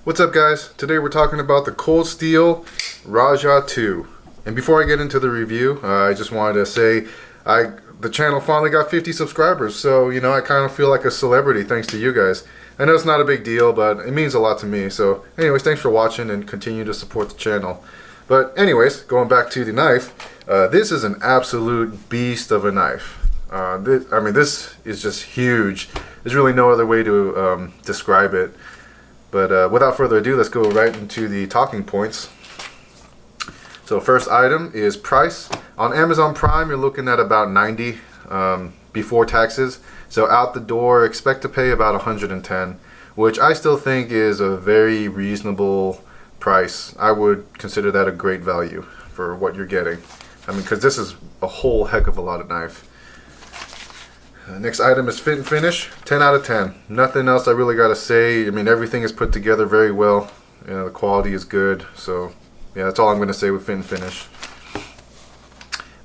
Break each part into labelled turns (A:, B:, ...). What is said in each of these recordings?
A: What's up, guys? Today we're talking about the Steel Rajah II. And before I get into the review, I just wanted to say the channel finally got 50 subscribers, so I kind of feel like a celebrity thanks to you guys. I know it's not a big deal, but it means a lot to me. So anyways, thanks for watching and continue to support the channel. But anyways, going back to the knife, this is an absolute beast of a knife. This is just huge. There's really no other way to describe it. But without further ado, let's go right into the talking points. So first item is price. On Amazon Prime, you're looking at about $90 before taxes. So out the door, expect to pay about $110, which I still think is a very reasonable price. I would consider that a great value for what you're getting. Because this is a whole heck of a lot of knife. Next item is fit and finish. 10 out of 10. Nothing else I really got to say. Everything is put together very well. The quality is good. So yeah, that's all I'm going to say with fit and finish.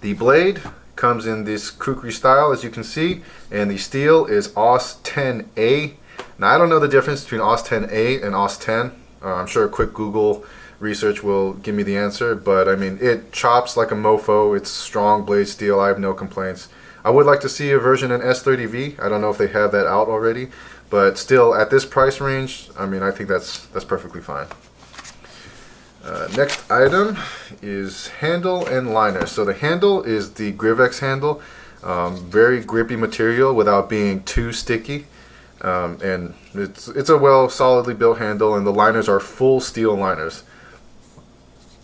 A: The blade comes in this kukri style, as you can see, and the steel is AUS 10A. Now I don't know the difference between AUS 10A and AUS 10. I'm sure a quick Google research will give me the answer, but it chops like a mofo. It's strong blade steel. I have no complaints. I would like to see a version in S30V. I don't know if they have that out already, but still at this price range, I think that's perfectly fine. Next item is handle and liner. So the handle is the Grivex handle, very grippy material without being too sticky, and it's a solidly built handle, and the liners are full steel liners.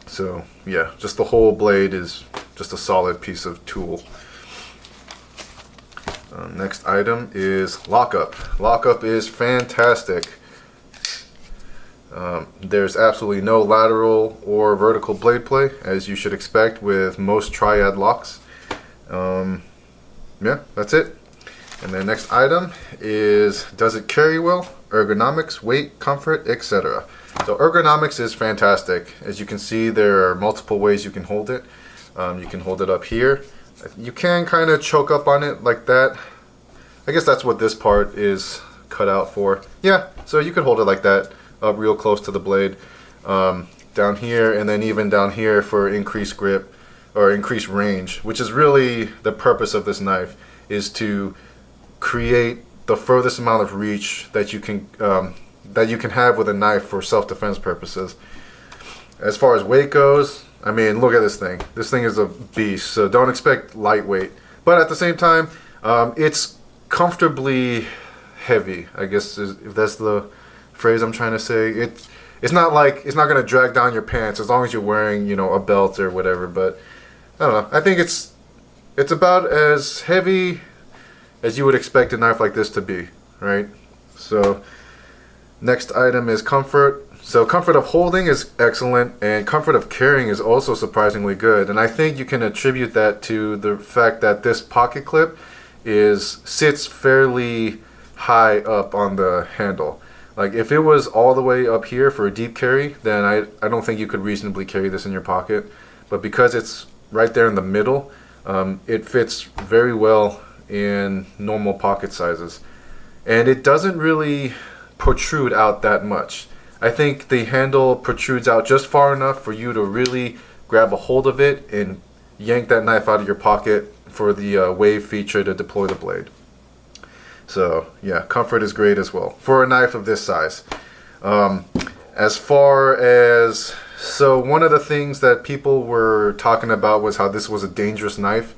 A: So yeah, just the whole blade is just a solid piece of tool. Next item is Lockup. Lockup is fantastic. There's absolutely no lateral or vertical blade play, as you should expect with most triad locks. Yeah, that's it. And then next item is, does it carry well? Ergonomics, weight, comfort, etc. So ergonomics is fantastic. As you can see, there are multiple ways you can hold it. You can hold it up here. You can kind of choke up on it like that. I guess that's what this part is cut out for. Yeah, so you could hold it like that, up real close to the blade. Down here, and then even down here for increased grip or increased range, which is really the purpose of this knife, is to create the furthest amount of reach that you can have with a knife for self-defense purposes. As far as weight goes, look at this thing. This thing is a beast, so don't expect lightweight. But at the same time, it's comfortably heavy, I guess, if that's the phrase I'm trying to say. It's not going to drag down your pants as long as you're wearing, a belt or whatever. But I don't know. I think it's about as heavy as you would expect a knife like this to be, right? So next item is comfort. So comfort of holding is excellent, and comfort of carrying is also surprisingly good. And I think you can attribute that to the fact that this pocket clip sits fairly high up on the handle. Like if it was all the way up here for a deep carry, then I don't think you could reasonably carry this in your pocket. But because it's right there in the middle, it fits very well in normal pocket sizes. And it doesn't really protrude out that much. I think the handle protrudes out just far enough for you to really grab a hold of it and yank that knife out of your pocket for the wave feature to deploy the blade. So yeah, comfort is great as well for a knife of this size. As far as, so one of the things that people were talking about was how this was a dangerous knife.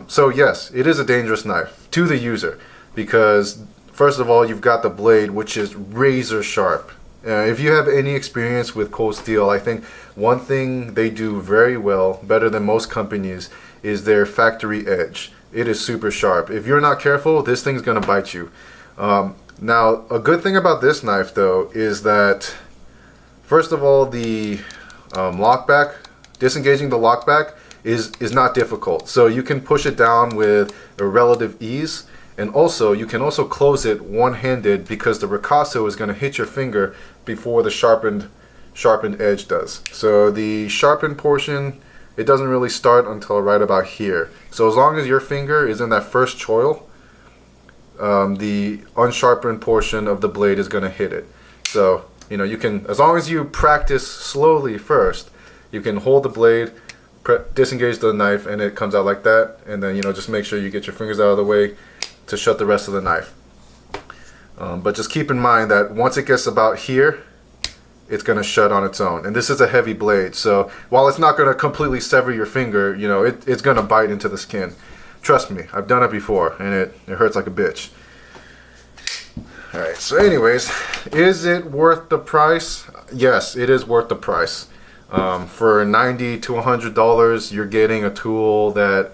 A: So yes, it is a dangerous knife to the user, because first of all, you've got the blade, which is razor sharp. If you have any experience with cold steel, I think one thing they do very well, better than most companies, is their factory edge. It is super sharp. If you're not careful, this thing's gonna bite you. Now, a good thing about this knife though is that, first of all, the lockback, disengaging the lockback is not difficult. So you can push it down with a relative ease. And also, you can also close it one-handed, because the ricasso is going to hit your finger before the sharpened edge does. So the sharpened portion, it doesn't really start until right about here. So as long as your finger is in that first choil, the unsharpened portion of the blade is going to hit it. So You know, you can, as long as you practice slowly first, you can hold the blade, disengage the knife, and it comes out like that. And then, you know, just make sure you get your fingers out of the way to shut the rest of the knife. But just keep in mind that once it gets about here, it's going to shut on its own. And this is a heavy blade, so while it's not going to completely sever your finger, you know, it's going to bite into the skin. Trust me, I've done it before, and it hurts like a bitch. Alright, so anyways, is it worth the price? Yes, it is worth the price. For $90 to $100, you're getting a tool that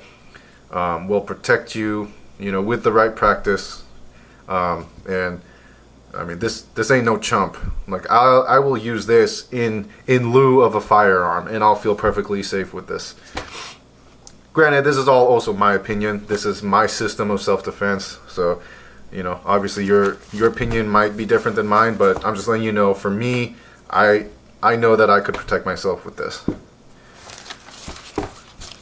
A: will protect you, you know, with the right practice. And I mean, this ain't no chump. Like, I will use this in lieu of a firearm, and I'll feel perfectly safe with this. Granted, this is all also my opinion. This is my system of self-defense. So, you know, obviously your opinion might be different than mine, but I'm just letting you know, for me, I know that I could protect myself with this.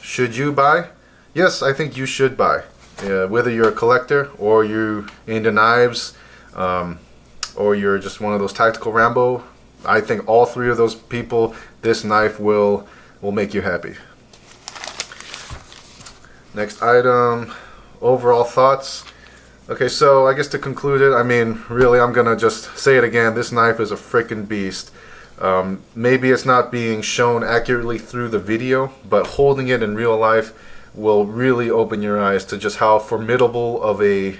A: Should you buy? Yes, I think you should buy. Whether you're a collector or you're into knives, or you're just one of those tactical Rambo, I think all three of those people, this knife will make you happy. Next item, overall thoughts. Okay, so I guess to conclude it, I mean, really, I'm gonna just say it again. This knife is a freaking beast. Maybe it's not being shown accurately through the video, but holding it in real life will really open your eyes to just how formidable of a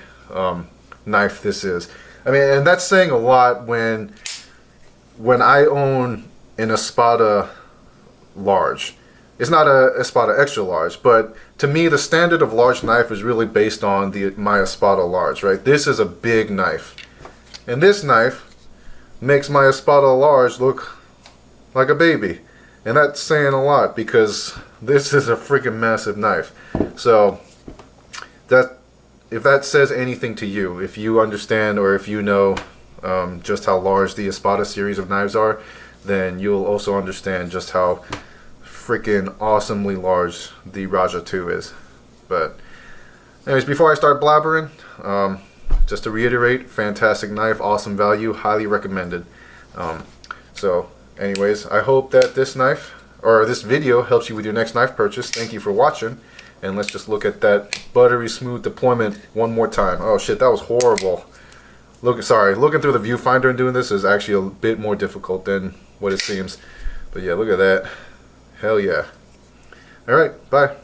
A: knife this is. I mean, and that's saying a lot when I own an Espada large. It's not a Espada extra large, but to me the standard of large knife is really based on my Espada large, right? This is a big knife. And this knife makes my Espada large look like a baby. And that's saying a lot, because this is a freaking massive knife. So if that says anything to you, if you understand or if you know just how large the Espada series of knives are, then you'll also understand just how freaking awesomely large the Rajah II is. But anyways, before I start blabbering, just to reiterate, fantastic knife, awesome value, highly recommended. So anyways, I hope that this knife, or this video, helps you with your next knife purchase. Thank you for watching, and let's just look at that buttery smooth deployment one more time. Oh shit, that was horrible. Looking through the viewfinder and doing this is actually a bit more difficult than what it seems. But yeah, look at that. Hell yeah. Alright, bye.